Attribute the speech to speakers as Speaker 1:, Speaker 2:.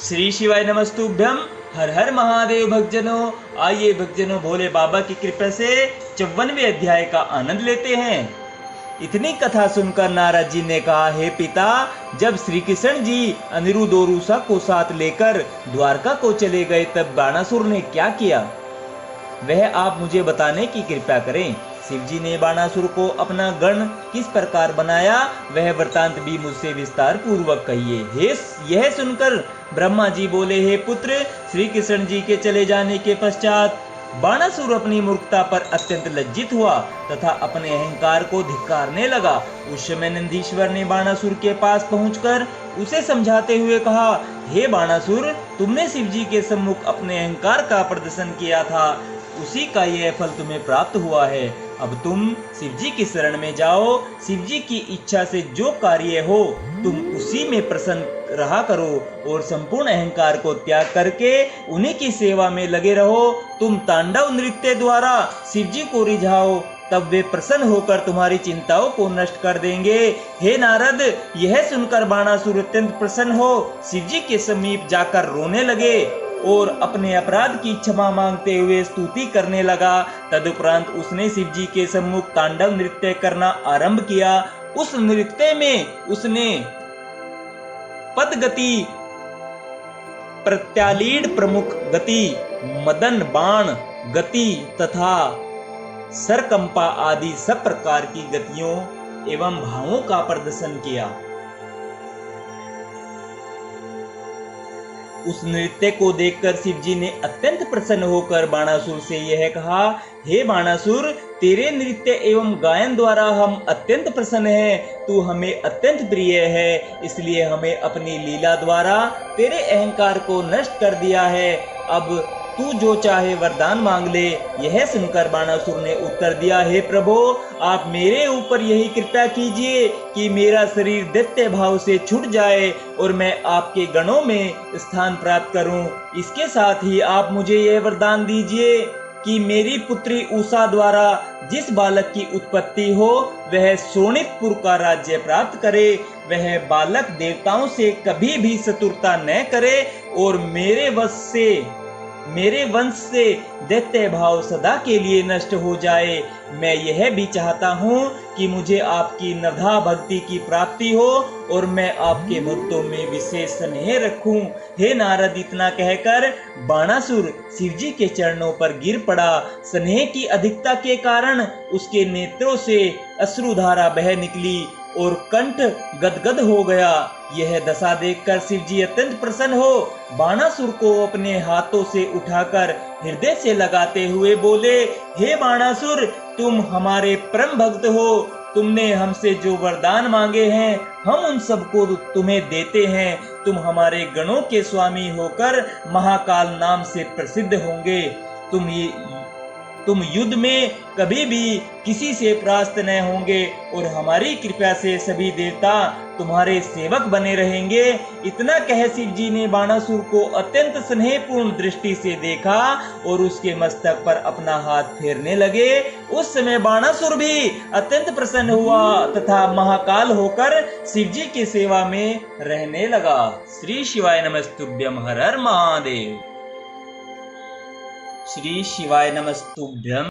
Speaker 1: श्री शिवाय नमस्तुभ्यम। हर हर महादेव भक्तजनों, आइए भक्तजनों भोले बाबा की कृपा से 54वें अध्याय का आनंद लेते हैं। इतनी कथा सुनकर नारद जी ने कहा, हे पिता, जब श्री कृष्ण जी अनिरुद्ध और उषा को साथ लेकर द्वारका को चले गए तब बाणासुर ने क्या किया, वह आप मुझे बताने की कृपा करें। शिवजी ने बाणासुर को अपना गण किस प्रकार बनाया, वह वृतांत भी मुझसे विस्तार पूर्वक कहिए। यह सुनकर ब्रह्मा जी बोले, हे पुत्र, श्री कृष्ण जी के चले जाने के पश्चात बाणासुर अपनी मूर्खता पर अत्यंत लज्जित हुआ तथा अपने अहंकार को धिक्कारने लगा। उस समय नंदीश्वर ने बाणासुर के पास पहुंचकर उसे समझाते हुए कहा, हे बाणासुर, तुमने शिवजी के सम्मुख अपने अहंकार का प्रदर्शन किया था, उसी का यह फल तुम्हें प्राप्त हुआ है। अब तुम शिवजी की शरण में जाओ। शिवजी की इच्छा से जो कार्य हो तुम उसी में प्रसन्न रहा करो और संपूर्ण अहंकार को त्याग करके उन्हीं की सेवा में लगे रहो। तुम तांडव नृत्य द्वारा शिवजी को रिझाओ, तब वे प्रसन्न होकर तुम्हारी चिंताओं को नष्ट कर देंगे। हे नारद, यह सुनकर बाणासुर अत्यंत प्रसन्न हो शिवजी के समीप जाकर रोने लगे और अपने अपराध की क्षमा मांगते हुए स्तुति करने लगा। तदुपरांत उसने शिवजी के सम्मुख तांडव नृत्य करना आरंभ किया। उस नृत्य में उसने पदगति, प्रत्यालीड प्रमुख गति, मदन बाण गति तथा सरकंपा आदि सब प्रकार की गतियों एवं भावों का प्रदर्शन किया। उस नृत्य को देखकर शिवजी ने अत्यंत प्रसन्न होकर बाणासुर से यह कहा, हे बाणासुर, तेरे नृत्य एवं गायन द्वारा हम अत्यंत प्रसन्न हैं। तू हमें अत्यंत प्रिय है, इसलिए हमें अपनी लीला द्वारा तेरे अहंकार को नष्ट कर दिया है। अब तू जो चाहे वरदान मांग ले। यह सुनकर बाणासुर ने उत्तर दिया, हे प्रभु, आप मेरे ऊपर यही कृपा कीजिए कि मेरा शरीर दैत्य भाव से छूट जाए और मैं आपके गणों में स्थान प्राप्त करूं। इसके साथ ही आप मुझे यह वरदान दीजिए कि मेरी पुत्री उषा द्वारा जिस बालक की उत्पत्ति हो वह शोणितपुर का राज्य प्राप्त करे। वह बालक देवताओं से कभी भी शत्रुता न करे और मेरे वंश से दैत्य भाव सदा के लिए नष्ट हो जाए। मैं यह भी चाहता हूँ कि मुझे आपकी नवधा भक्ति की प्राप्ति हो और मैं आपके भक्तों में विशेष स्नेह रखूं। हे नारद, इतना कहकर बाणासुर शिवजी के चरणों पर गिर पड़ा। स्नेह की अधिकता के कारण उसके नेत्रों से अश्रुधारा बह निकली और कंठ गदगद हो गया। यह दशा देखकर शिवजी अत्यंत प्रसन्न हो बाणासुर को अपने हाथों से उठाकर हृदय से लगाते हुए बोले, हे बाणासुर, तुम हमारे परम भक्त हो। तुमने हमसे जो वरदान मांगे हैं हम उन सबको तुम्हें देते हैं। तुम हमारे गणों के स्वामी होकर महाकाल नाम से प्रसिद्ध होंगे। तुम युद्ध में कभी भी किसी से परास्त न होंगे और हमारी कृपा से सभी देवता तुम्हारे सेवक बने रहेंगे। इतना कह शिवजी ने बाणासुर को अत्यंत स्नेहपूर्ण दृष्टि से देखा और उसके मस्तक पर अपना हाथ फेरने लगे। उस समय बाणासुर भी अत्यंत प्रसन्न हुआ तथा महाकाल होकर शिवजी की सेवा में रहने लगा। श्री शिवाय नमस्तुभ्यम। हर हर महादेव। श्री शिवाय नमस्तुभ्यम।